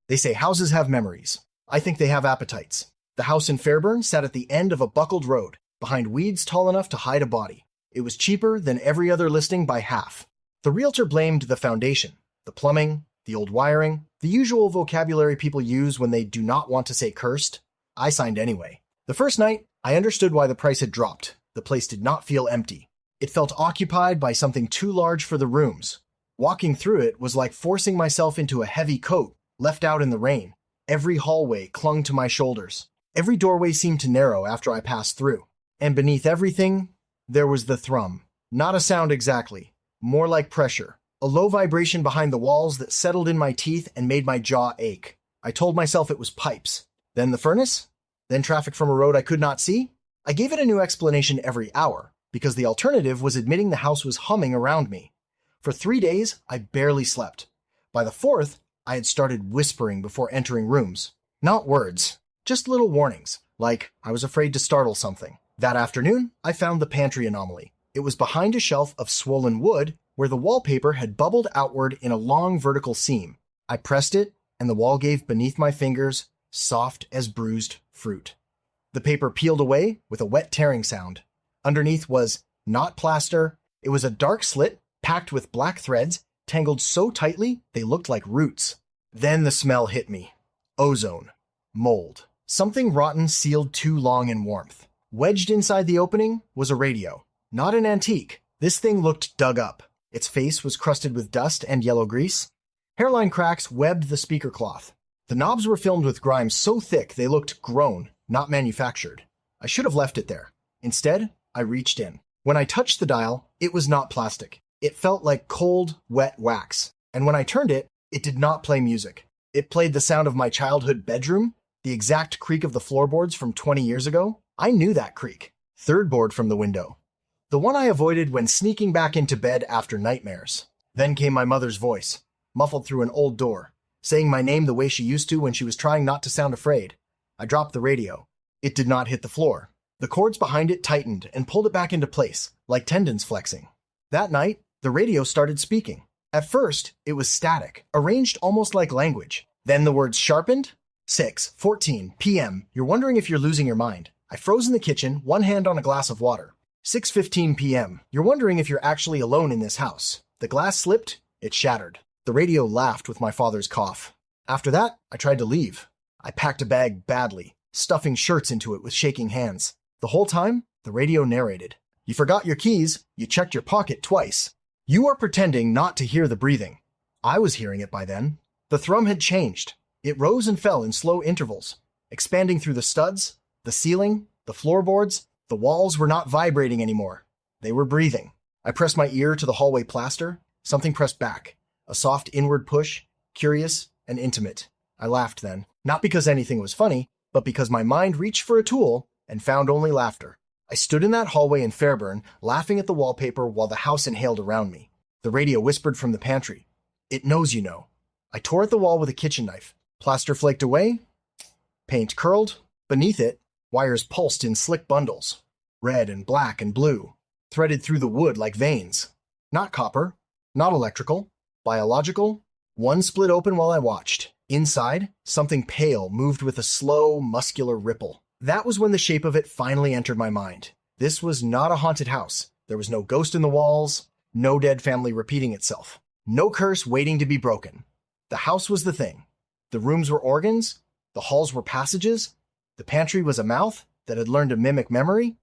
They say houses have memories. I think they have appetites. The house in Fairburn sat at the end of a buckled road, behind weeds tall enough to hide a body. It was cheaper than every other listing by half. The realtor blamed the foundation, the plumbing, the old wiring, the usual vocabulary people use when they do not want to say cursed. I signed anyway. The first night, I understood why the price had dropped. The place did not feel empty. It felt occupied by something too large for the rooms. Walking through it was like forcing myself into a heavy coat, left out in the rain. Every hallway clung to my shoulders. Every doorway seemed to narrow after I passed through. And beneath everything, there was the thrum. Not a sound exactly, more like pressure. A low vibration behind the walls that settled in my teeth and made my jaw ache. I told myself it was pipes. Then the furnace? Then traffic from a road I could not see? I gave it a new explanation every hour, because the alternative was admitting the house was humming around me. For 3 days, I barely slept. By the fourth, I had started whispering before entering rooms. Not words, just little warnings, like I was afraid to startle something. That afternoon, I found the pantry anomaly. It was behind a shelf of swollen wood where the wallpaper had bubbled outward in a long vertical seam. I pressed it, and the wall gave beneath my fingers, soft as bruised fruit. The paper peeled away with a wet tearing sound. Underneath was not plaster. It was a dark slit packed with black threads, tangled so tightly they looked like roots. Then the smell hit me. Ozone. Mold. Something rotten sealed too long in warmth. Wedged inside the opening was a radio. Not an antique. This thing looked dug up. Its face was crusted with dust and yellow grease. Hairline cracks webbed the speaker cloth. The knobs were filmed with grime so thick they looked grown, not manufactured. I should have left it there. Instead, I reached in. When I touched the dial, it was not plastic. It felt like cold, wet wax. And when I turned it, it did not play music. It played the sound of my childhood bedroom, the exact creak of the floorboards from 20 years ago. I knew that creak. Third board from the window. The one I avoided when sneaking back into bed after nightmares. Then came my mother's voice, muffled through an old door, saying my name the way she used to when she was trying not to sound afraid. I dropped the radio. It did not hit the floor. The cords behind it tightened and pulled it back into place, like tendons flexing. That night, the radio started speaking. At first, it was static, arranged almost like language. Then the words sharpened. 6:14 p.m. You're wondering if you're losing your mind. I froze in the kitchen, one hand on a glass of water. 6:15 p.m. You're wondering if you're actually alone in this house. The glass slipped. It shattered. The radio laughed with my father's cough. After that, I tried to leave. I packed a bag badly, stuffing shirts into it with shaking hands. The whole time, the radio narrated. You forgot your keys. You checked your pocket twice. You are pretending not to hear the breathing. I was hearing it by then. The thrum had changed. It rose and fell in slow intervals, expanding through the studs, the ceiling, the floorboards. The walls were not vibrating anymore. They were breathing. I pressed my ear to the hallway plaster. Something pressed back. A soft inward push, curious and intimate. I laughed then, not because anything was funny, but because my mind reached for a tool and found only laughter. I stood in that hallway in Fairburn, laughing at the wallpaper while the house inhaled around me. The radio whispered from the pantry. It knows you know. I tore at the wall with a kitchen knife. Plaster flaked away. Paint curled. Beneath it, wires pulsed in slick bundles. Red and black and blue. Threaded through the wood like veins. Not copper. Not electrical. Biological. One split open while I watched. Inside, something pale moved with a slow, muscular ripple. That was when the shape of it finally entered my mind. This was not a haunted house. There was no ghost in the walls, no dead family repeating itself, no curse waiting to be broken. The house was the thing. The rooms were organs, the halls were passages, the pantry was a mouth that had learned to mimic memory.